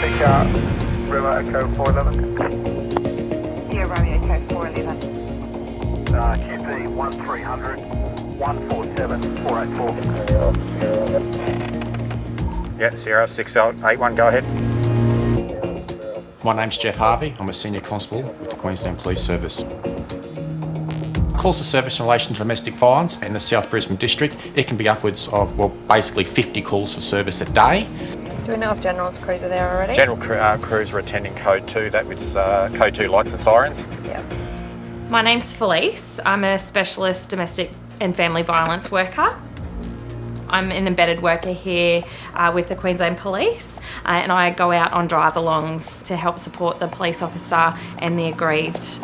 Pickup, Romeo Echo 411. Yeah, Romeo Echo 411. QP 1300, 147, 484. Yeah, Sierra 6081, go ahead. My name's Jeff Harvey. I'm a senior constable with the Queensland Police Service. Calls to service in relation to domestic violence in the South Brisbane district. It can be upwards of, well, basically 50 calls for service a day. Do we know if General's crews are there already? General crews are attending Code 2, that was Code 2 lights and sirens. Yeah. My name's Felice. I'm a specialist domestic and family violence worker. I'm an embedded worker here with the Queensland Police and I go out on drive-alongs to help support the police officer and the aggrieved.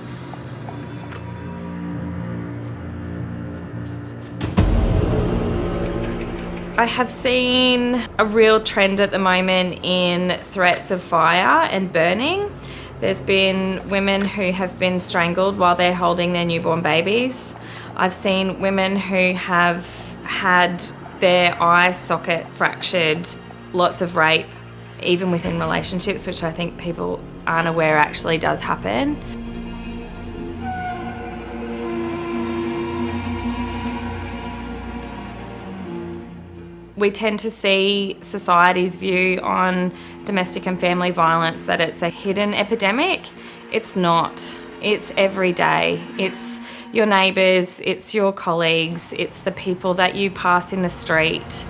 I have seen a real trend at the moment in threats of fire and burning. There's been women who have been strangled while they're holding their newborn babies. I've seen women who have had their eye socket fractured, lots of rape, even within relationships, which I think people aren't aware actually does happen. We tend to see society's view on domestic and family violence that it's a hidden epidemic. It's not. It's every day. It's your neighbours, it's your colleagues, it's the people that you pass in the street.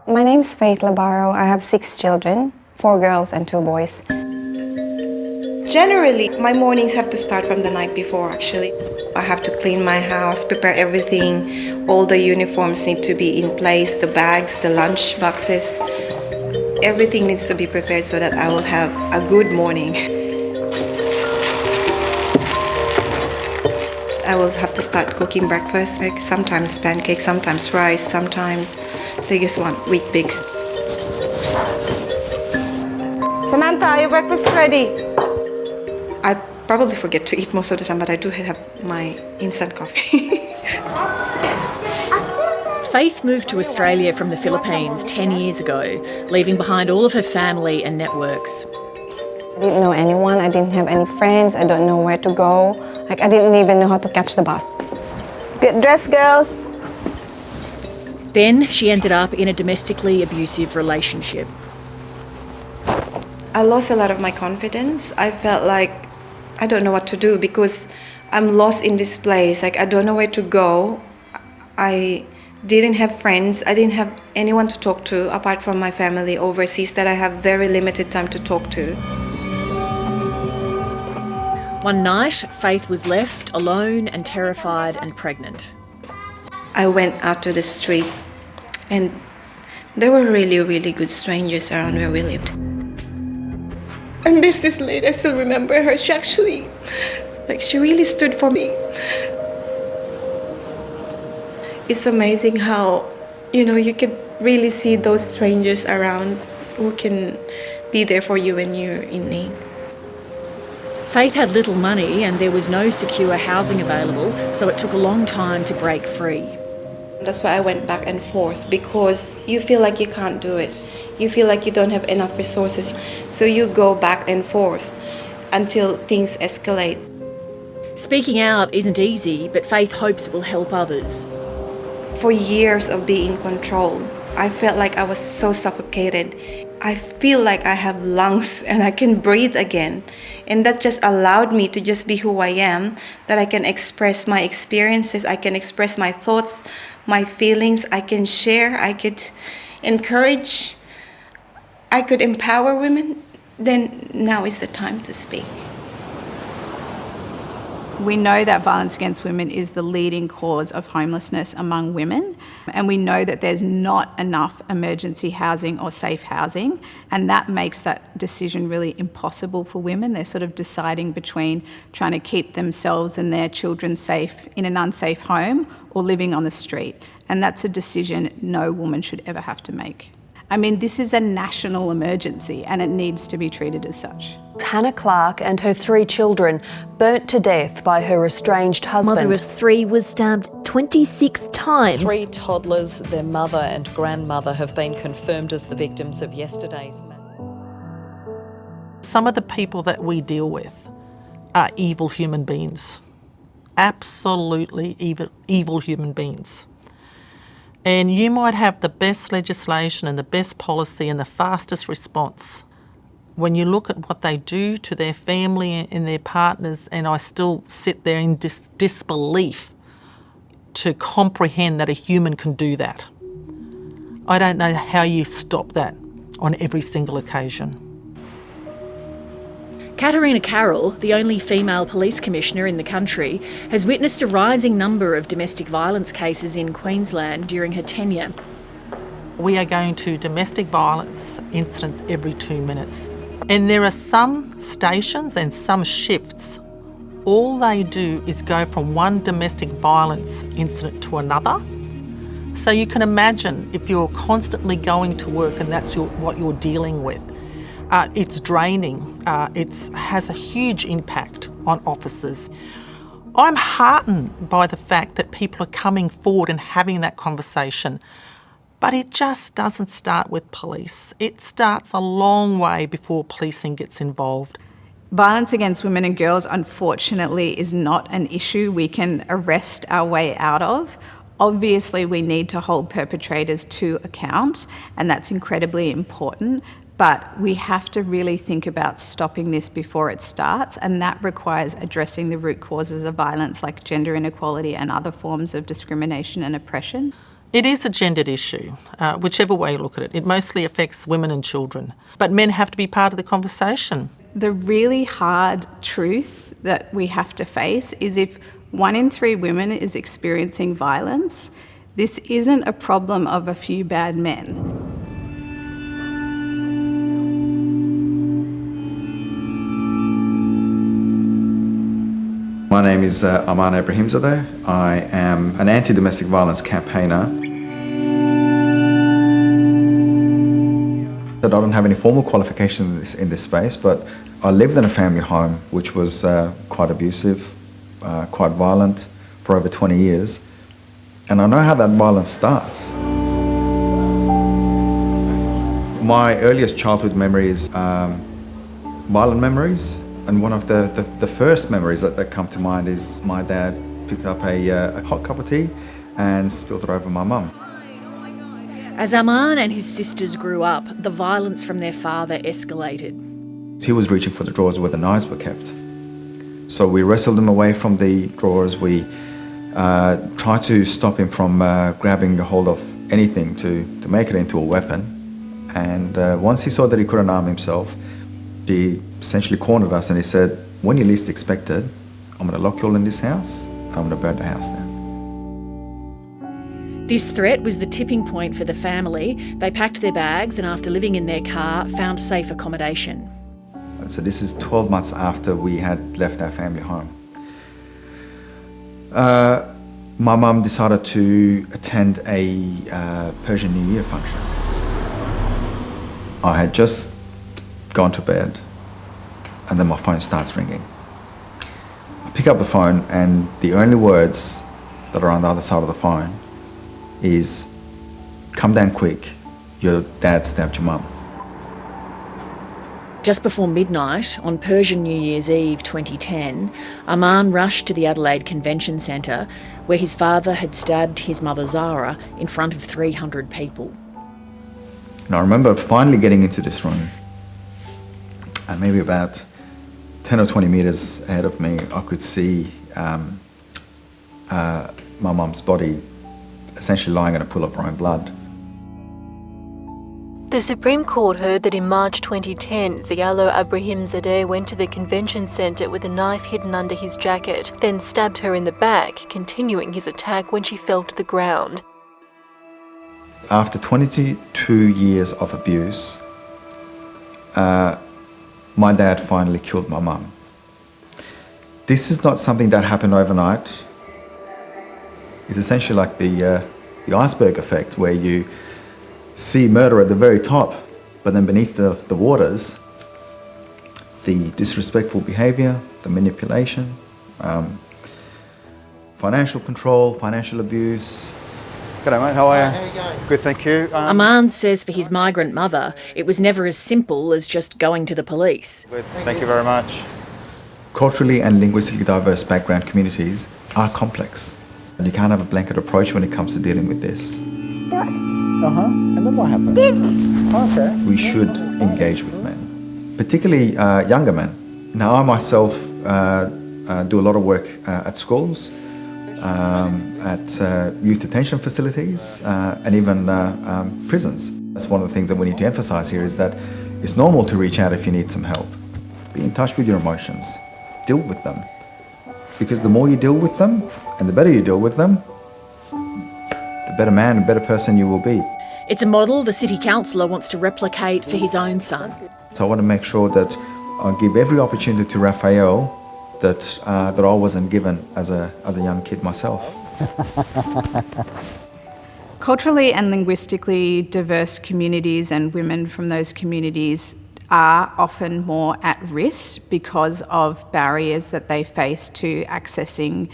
My name's Faith Labaro. I have 6 children, 4 girls and 2 boys. Generally, my mornings have to start from the night before, actually. I have to clean my house, prepare everything. All the uniforms need to be in place, the bags, the lunch boxes. Everything needs to be prepared so that I will have a good morning. I will have to start cooking breakfast, like sometimes pancakes, sometimes rice, sometimes they just want wheat bix. Samantha, your breakfast is ready. I probably forget to eat most of the time, but I do have my instant coffee. Faith moved to Australia from the Philippines 10 years ago, leaving behind all of her family and networks. I didn't know anyone, I didn't have any friends, I don't know where to go. Like, I didn't even know how to catch the bus. Get dressed, girls. Then she ended up in a domestically abusive relationship. I lost a lot of my confidence. I felt like I don't know what to do because I'm lost in this place. Like, I don't know where to go. I didn't have friends. I didn't have anyone to talk to apart from my family overseas that I have very limited time to talk to. One night, Faith was left alone and terrified and pregnant. I went out to the street and there were really, really good strangers around where we lived. And there's this lady, I still remember her. She actually, she really stood for me. It's amazing how, you can really see those strangers around who can be there for you when you're in need. Faith had little money and there was no secure housing available, so it took a long time to break free. That's why I went back and forth, because you feel like you can't do it. You feel like you don't have enough resources, so you go back and forth until things escalate. Speaking out isn't easy, but Faith hopes it will help others. For years of being controlled, I felt like I was so suffocated. I feel like I have lungs and I can breathe again. And that just allowed me to just be who I am, that I can express my experiences, I can express my thoughts, my feelings, I can share, I could encourage, I could empower women. Then now is the time to speak. We know that violence against women is the leading cause of homelessness among women, and we know that there's not enough emergency housing or safe housing, and that makes that decision really impossible for women. They're sort of deciding between trying to keep themselves and their children safe in an unsafe home or living on the street, and that's a decision no woman should ever have to make. I mean, this is a national emergency and it needs to be treated as such. Hannah Clark and her 3 children burnt to death by her estranged husband. Mother of 3 was stabbed 26 times. 3 toddlers, their mother and grandmother have been confirmed as the victims of yesterday's massacre. Some of the people that we deal with are evil human beings. Absolutely evil human beings. And you might have the best legislation and the best policy and the fastest response. When you look at what they do to their family and their partners, and I still sit there in disbelief to comprehend that a human can do that. I don't know how you stop that on every single occasion. Katarina Carroll, the only female police commissioner in the country, has witnessed a rising number of domestic violence cases in Queensland during her tenure. We are going to domestic violence incidents every 2 minutes. And there are some stations and some shifts, all they do is go from one domestic violence incident to another. So you can imagine if you're constantly going to work and that's what you're dealing with. It's draining. It has a huge impact on officers. I'm heartened by the fact that people are coming forward and having that conversation, but it just doesn't start with police. It starts a long way before policing gets involved. Violence against women and girls, unfortunately, is not an issue we can arrest our way out of. Obviously, we need to hold perpetrators to account, and that's incredibly important. But we have to really think about stopping this before it starts, and that requires addressing the root causes of violence like gender inequality and other forms of discrimination and oppression. It is a gendered issue, whichever way you look at it. It mostly affects women and children, but men have to be part of the conversation. The really hard truth that we have to face is if 1 in 3 women is experiencing violence, this isn't a problem of a few bad men. My name is Aman Ibrahimzadeh. I am an anti-domestic violence campaigner. I don't have any formal qualifications in this space, but I lived in a family home which was quite abusive, quite violent for over 20 years. And I know how that violence starts. My earliest childhood memories are violent memories. And one of the first memories that come to mind is my dad picked up a hot cup of tea and spilled it over my mum. As Aman and his sisters grew up, the violence from their father escalated. He was reaching for the drawers where the knives were kept. So we wrestled him away from the drawers. We tried to stop him from grabbing a hold of anything to make it into a weapon. And once he saw that he couldn't arm himself, he essentially cornered us and he said, when you least expect it, I'm going to lock you all in this house and I'm going to burn the house down. This threat was the tipping point for the family. They packed their bags and after living in their car, found safe accommodation. So this is 12 months after we had left our family home. My mum decided to attend a Persian New Year function. I had just gone to bed and then my phone starts ringing. I pick up the phone and the only words that are on the other side of the phone is, come down quick, your dad stabbed your mum. Just before midnight, on Persian New Year's Eve 2010, Aman rushed to the Adelaide Convention Centre where his father had stabbed his mother Zara in front of 300 people. And I remember finally getting into this room and maybe about 10 or 20 metres ahead of me, I could see my mum's body essentially lying in a pool of her own blood. The Supreme Court heard that in March 2010, Zialo Ibrahimzadeh went to the convention centre with a knife hidden under his jacket, then stabbed her in the back, continuing his attack when she fell to the ground. After 22 years of abuse, my dad finally killed my mum. This is not something that happened overnight. It's essentially like the iceberg effect, where you see murder at the very top, but then beneath the waters, the disrespectful behaviour, the manipulation, financial control, financial abuse. G'day mate, how are you? How are you going? Good, thank you. Aman says for his migrant mother, it was never as simple as just going to the police. Good. Thank you very much. Culturally and linguistically diverse background communities are complex. And you can't have a blanket approach when it comes to dealing with this. And then what happened? Okay. We should engage with men, particularly younger men. Now, I myself do a lot of work at schools, at youth detention facilities, and even prisons. That's one of the things that we need to emphasise here, is that it's normal to reach out if you need some help. Be in touch with your emotions. Deal with them. Because the more you deal with them, and the better you deal with them, the better man and better person you will be. It's a model the city councillor wants to replicate for his own son. So I want to make sure that I give every opportunity to Raphael that I wasn't given as a young kid myself. Culturally and linguistically diverse communities and women from those communities are often more at risk because of barriers that they face to accessing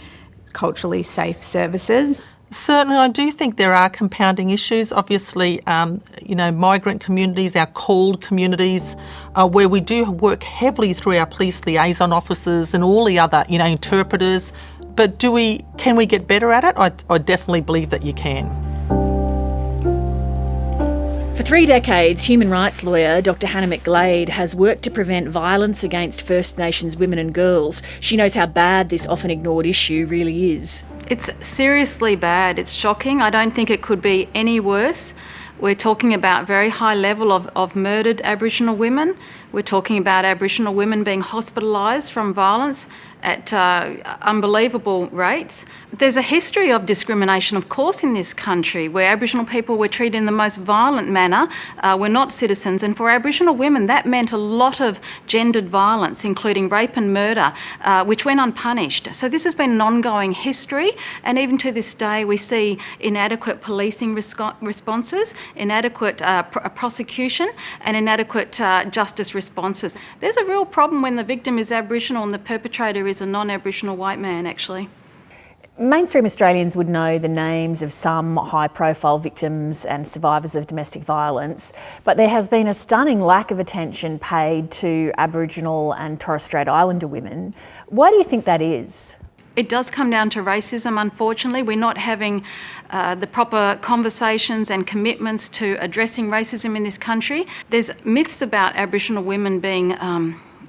culturally safe services. Certainly, I do think there are compounding issues. Obviously, migrant communities, our called communities, where we do work heavily through our police liaison officers and all the other, interpreters. But can we get better at it? I definitely believe that you can. For 3 decades, human rights lawyer Dr Hannah McGlade has worked to prevent violence against First Nations women and girls. She knows how bad this often ignored issue really is. It's seriously bad. It's shocking. I don't think it could be any worse. We're talking about very high level of murdered Aboriginal women. We're talking about Aboriginal women being hospitalised from violence at unbelievable rates. There's a history of discrimination, of course, in this country, where Aboriginal people were treated in the most violent manner. We're not citizens, and for Aboriginal women, that meant a lot of gendered violence, including rape and murder, which went unpunished. So this has been an ongoing history, and even to this day, we see inadequate policing responses, inadequate prosecution, and inadequate justice responses. There's a real problem when the victim is Aboriginal and the perpetrator is a non-Aboriginal white man, actually. Mainstream Australians would know the names of some high-profile victims and survivors of domestic violence, but there has been a stunning lack of attention paid to Aboriginal and Torres Strait Islander women. Why do you think that is? It does come down to racism, unfortunately. We're not having the proper conversations and commitments to addressing racism in this country. There's myths about Aboriginal women being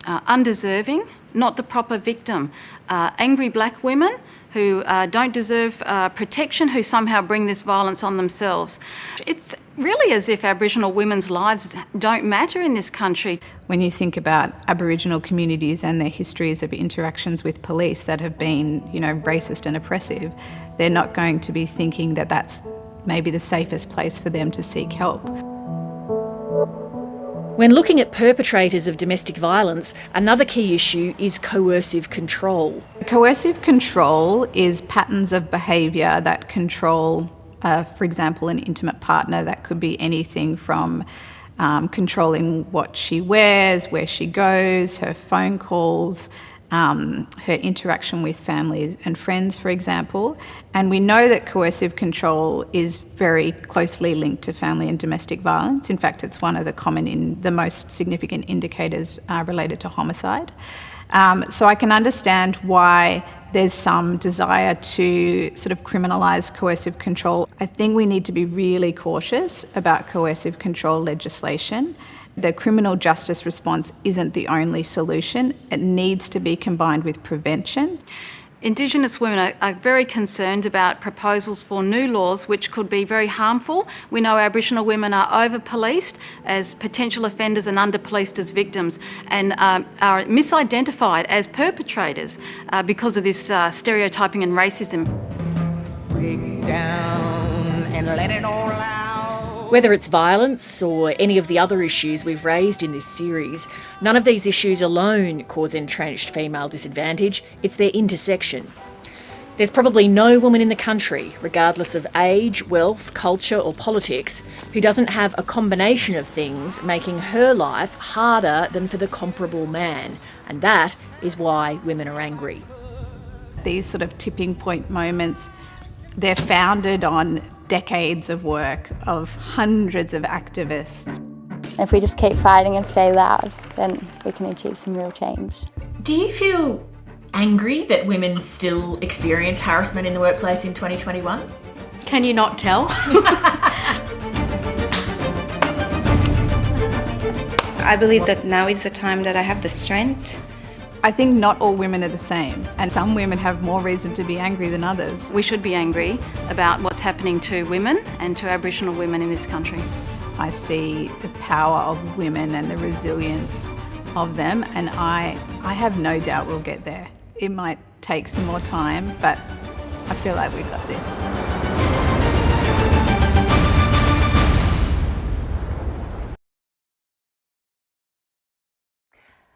undeserving, not the proper victim. Angry black women who don't deserve protection, who somehow bring this violence on themselves. It's really as if Aboriginal women's lives don't matter in this country. When you think about Aboriginal communities and their histories of interactions with police that have been, racist and oppressive, they're not going to be thinking that that's maybe the safest place for them to seek help. When looking at perpetrators of domestic violence, another key issue is coercive control. Coercive control is patterns of behaviour that control, for example, an intimate partner. That could be anything from controlling what she wears, where she goes, her phone calls, her interaction with family and friends, for example. And we know that coercive control is very closely linked to family and domestic violence. In fact, it's one of the most significant indicators related to homicide. So I can understand why there's some desire to sort of criminalise coercive control. I think we need to be really cautious about coercive control legislation. The criminal justice response isn't the only solution. It needs to be combined with prevention. Indigenous women are very concerned about proposals for new laws which could be very harmful. We know Aboriginal women are over-policed as potential offenders and under-policed as victims, and are misidentified as perpetrators because of this stereotyping and racism. Dig down and let it all out. Whether it's violence or any of the other issues we've raised in this series, none of these issues alone cause entrenched female disadvantage, it's their intersection. There's probably no woman in the country, regardless of age, wealth, culture or politics, who doesn't have a combination of things making her life harder than for the comparable man. And that is why women are angry. These sort of tipping point moments, they're founded on decades of work of hundreds of activists. If we just keep fighting and stay loud, then we can achieve some real change. Do you feel angry that women still experience harassment in the workplace in 2021? Can you not tell? I believe that now is the time that I have the strength. I think not all women are the same, and some women have more reason to be angry than others. We should be angry about what's happening to women and to Aboriginal women in this country. I see the power of women and the resilience of them, and I have no doubt we'll get there. It might take some more time, but I feel like we've got this.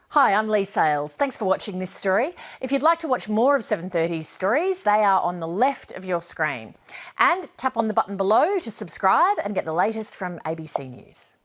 Hi, I'm Leigh Sales. Thanks for watching this story. If you'd like to watch more of 7:30's stories, they are on the left of your screen. And tap on the button below to subscribe and get the latest from ABC News.